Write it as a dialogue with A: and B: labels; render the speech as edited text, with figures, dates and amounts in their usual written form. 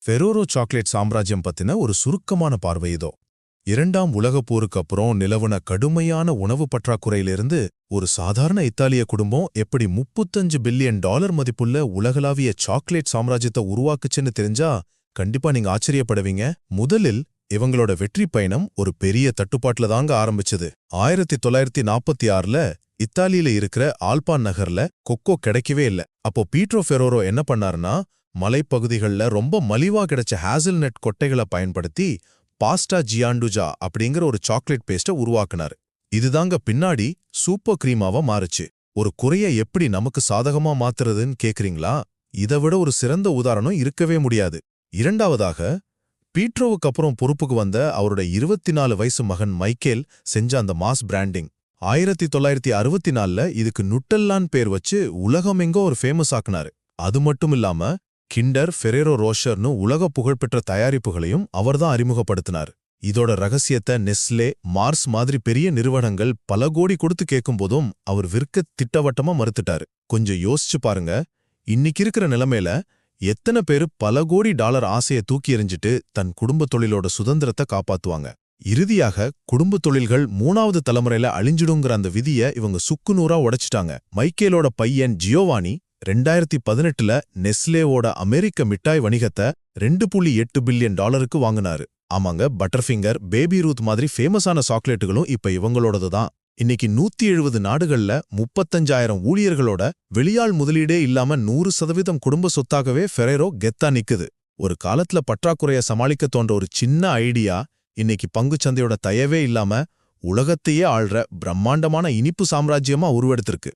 A: Ferrero chocolate சாம்ராஜ்யம் பத்தின ஒரு சுருக்கமான பார்வை இதோ. இரண்டாம் உலகப் போருக்கு அப்புறம் நிலவுன கடுமையான உணவு பற்றாக்குறையிலிருந்து ஒரு சாதாரண இத்தாலிய குடும்பம் எப்படி $35 பில்லியன் மதிப்புள்ள உலகளாவிய சாக்லேட் சாம்ராஜ்யத்தை உருவாக்குச்சுன்னு தெரிஞ்சா கண்டிப்பா நீங்க ஆச்சரியப்படுவீங்க. முதலில் இவங்களோட வெற்றி பயணம் ஒரு பெரிய தட்டுப்பாட்டுல தாங்க ஆரம்பிச்சது. 1946ல இத்தாலியில இருக்கிற ஆல்பான் நகர்ல கொக்கோ கிடைக்கவே இல்ல. அப்போ பீட்ரோ ஃபெரோரோ என்ன பண்ணாருன்னா, மலைப்பகுதிகள்ல ரொம்ப மலிவா கிடைச்ச ஹேசல்நட் கொட்டைகளை பயன்படுத்தி பாஸ்டா ஜியாண்டுஜா அப்படிங்கிற ஒரு சாக்லேட் பேஸ்ட உருவாக்குனாரு. இதுதாங்க பின்னாடி சூப்பர் கிரீமாவா மாறுச்சு. ஒரு குறைய எப்படி நமக்கு சாதகமா மாத்துறதுன்னு கேக்குறீங்களா? இதை விட ஒரு சிறந்த உதாரணம் இருக்கவே முடியாது. இரண்டாவதாக, பீட்ரோவுக்கு அப்புறம் பொறுப்புக்கு வந்த அவருடைய 24 வயசு மகன் மைக்கேல் செஞ்ச அந்த மாஸ் பிராண்டிங். 1964ல இதுக்கு நுட்டெல்லான்னு பேர் வச்சு உலகமெங்கோ ஒரு ஃபேமஸ் ஆக்குனாரு. அது மட்டும் இல்லாம கிண்டர், ஃபெரேரோ ரோஷர்னு உலக புகழ்பெற்ற தயாரிப்புகளையும் அவர்தான் அறிமுகப்படுத்தினார். இதோட ரகசியத்தை நெஸ்லே, மார்ஸ் மாதிரி பெரிய நிறுவனங்கள் பல கோடி கொடுத்து கேட்கும்போதும் அவர் விற்க திட்டவட்டமா மறுத்துட்டாரு. கொஞ்சம் யோசிச்சு பாருங்க, இன்னைக்கு இருக்கிற நிலைமையில எத்தனை பேரு பல கோடி டாலர் ஆசையை தூக்கி எறிஞ்சிட்டு தன் குடும்ப தொழிலோட சுதந்திரத்தை காப்பாத்துவாங்க? இறுதியாக குடும்ப தொழில்கள் 3வது தலைமுறையில அழிஞ்சிடுங்கிற அந்த விதியை இவங்க சுக்குநூறா உடைச்சிட்டாங்க. மைக்கேலோட பையன் ஜியோவானி 2018ல நெஸ்லேவோட அமெரிக்க மிட்டாய் வணிகத்தை $2.8 பில்லியன் வாங்கினாரு. ஆமாங்க, பட்டர்ஃபிங்கர், பேபி ரூத் மாதிரி ஃபேமஸான சாக்லேட்டுகளும் இப்ப இவங்களோடது தான். இன்னைக்கு 170 நாடுகள்ல 35,000 ஊழியர்களோட வெளியாள் முதலீடே இல்லாம 100% குடும்ப சொத்தாகவே ஃபெரேரோ கெத்தா நிக்குது. ஒரு காலத்துல பற்றாக்குறைய சமாளிக்க தோன்ற ஒரு சின்ன ஐடியா இன்னைக்கு பங்குச்சந்தையோட தயவே இல்லாம உலகத்தையே ஆள்ற பிரம்மாண்டமான இனிப்பு சாம்ராஜ்யமா உருவெடுத்திருக்கு.